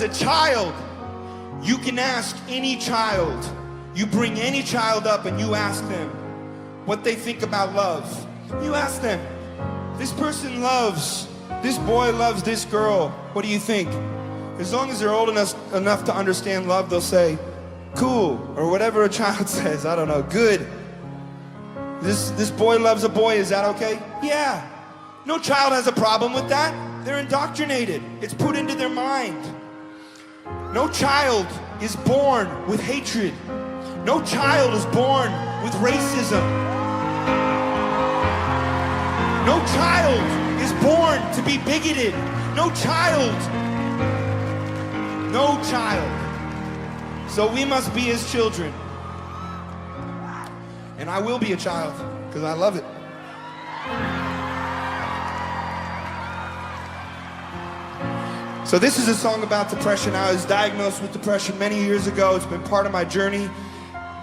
As a child, you can ask any child. You bring any child up and you ask them what they think about love. You ask them, this person loves, this boy loves this girl. What do you think? As long as they're old enough to understand love, they'll say, cool, or whatever a child says. I don't know, good. This boy loves a boy, is that okay? Yeah. No child has a problem with that. They're indoctrinated. It's put into their mind. No child is born with hatred. No child is born with racism. No child is born to be bigoted. No child. No child. So we must be his children. And I will be a child, because I love it. So this is a song about depression. I was diagnosed with depression many years ago. It's been part of my journey.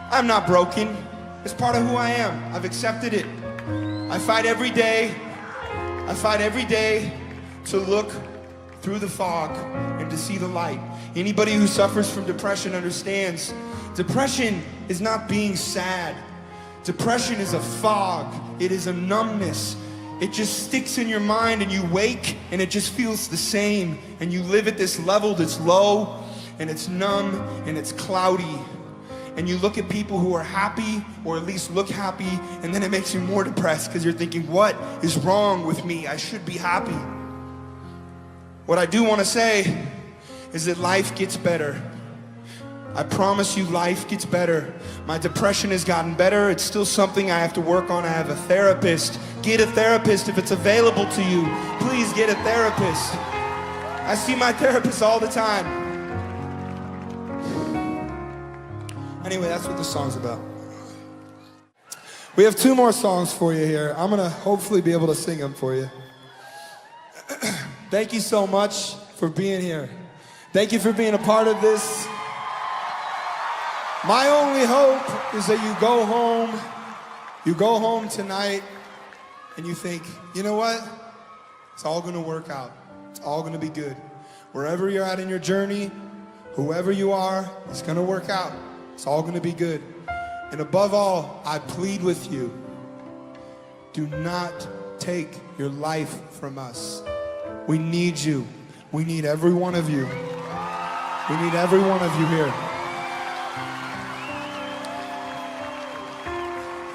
I'm not broken. It's part of who I am. I've accepted it. I fight every day. I fight every day to look through the fog and to see the light. Anybody who suffers from depression understands depression is not being sad. Depression is a fog. It is a numbness. It just sticks in your mind and you wake and it just feels the same. And you live at this level that's low and it's numb and it's cloudy. And you look at people who are happy or at least look happy, and then it makes you more depressed because you're thinking, what is wrong with me? I should be happy. What I do want to say is that life gets better. I promise you life gets better. My depression has gotten better. It's still something I have to work on. I have a therapist. Get a therapist if it's available to you. Please get a therapist. I see my therapist all the time. Anyway, that's what the song's about. We have 2 more songs for you here. I'm gonna hopefully be able to sing them for you. Thank you so much for being here. Thank you for being a part of this. My only hope is that you go home tonight and you think, you know what? It's all gonna work out. It's all gonna be good. Wherever you're at in your journey, whoever you are, it's gonna work out. It's all gonna be good. And above all, I plead with you, do not take your life from us. We need you. We need every one of you. We need every one of you here.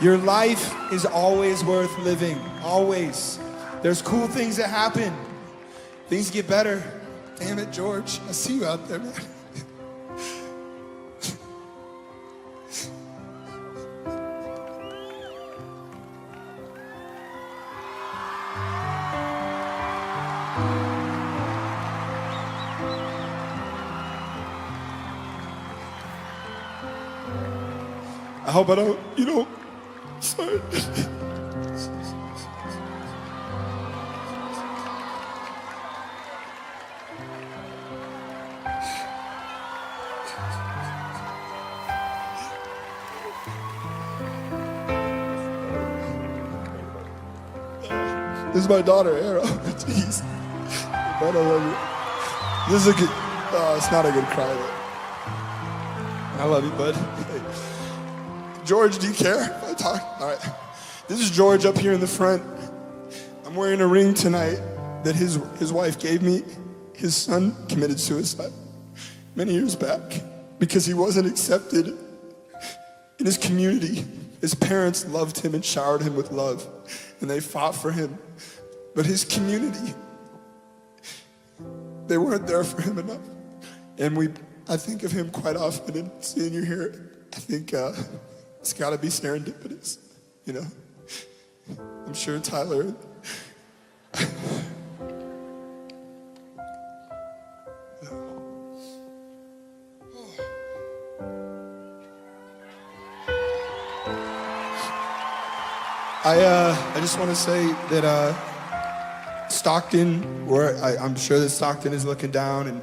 Your life is always worth living, always. There's cool things that happen. Things get better. Damn it, George, I see you out there, man. I hope I don't, sorry. This is my daughter, Era. Jeez. God, I love you. This is a good, it's not a good cry, though. I love you, bud. George, do you care if I talk? All right. This is George up here in the front. I'm wearing a ring tonight that his wife gave me. His son committed suicide many years back because he wasn't accepted in his community. His parents loved him and showered him with love, and they fought for him. But his community, they weren't there for him enough. And I think of him quite often, and seeing you here, I think it's gotta be serendipitous, I'm sure Tyler. I just want to say that Stockton, where I'm sure that Stockton is looking down, and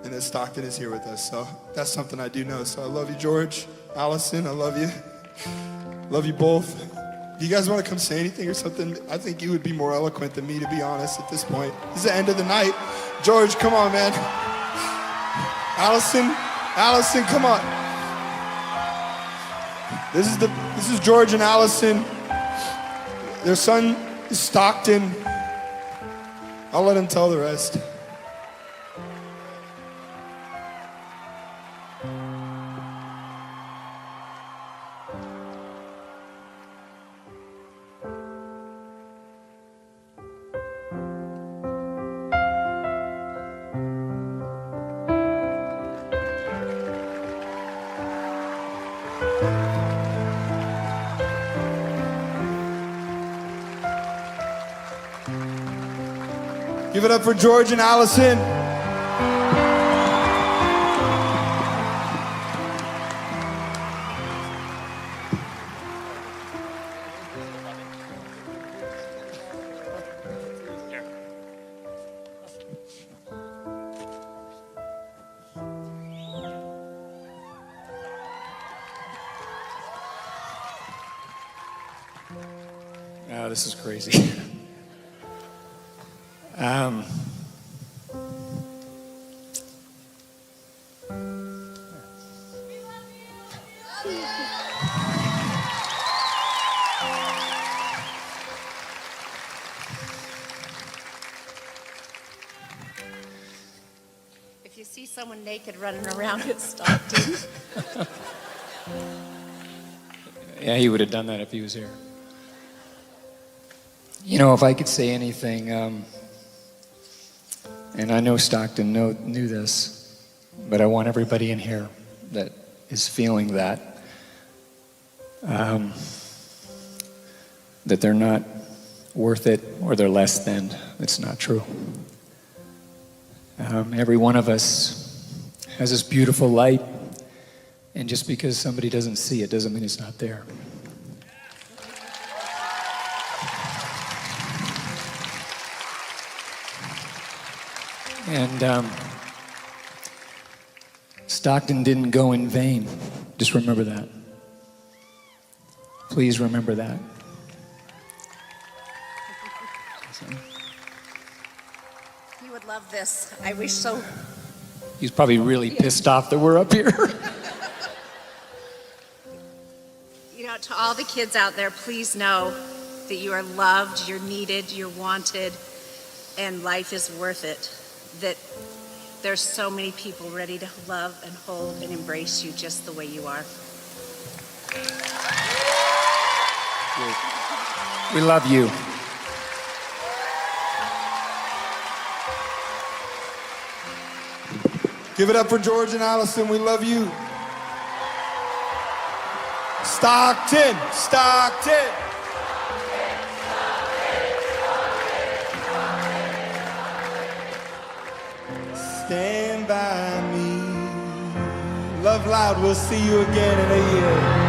that Stockton is here with us. So that's something I do know. So I love you, George, Allison. I love you. Love you both. Do you guys want to come say anything or something? I think you would be more eloquent than me, to be honest, at this point. This is the end of the night. George, come on, man. Allison, come on. This is George and Allison. Their son is Stockton. I'll let him tell the rest. Give it up for George and Allison. Oh, this is crazy. If you see someone naked running around at Stockton. Yeah, he would have done that if he was here. You know, if I could say anything, and I know Stockton knew this, but I want everybody in here that is feeling that, that they're not worth it or they're less than. It's not true. Every one of us has this beautiful light, and just because somebody doesn't see it doesn't mean it's not there. And Stockton didn't go in vain. Just remember that. Please remember that. You would love this. I wish so. He's probably really pissed off that we're up here. You know, to all the kids out there, please know that you are loved, you're needed, you're wanted, and life is worth it. That there's so many people ready to love and hold and embrace you just the way you are. We love you. Give it up for George and Allison. We love you. Stockton. Stand by me. Love loud. We'll see you again in a year.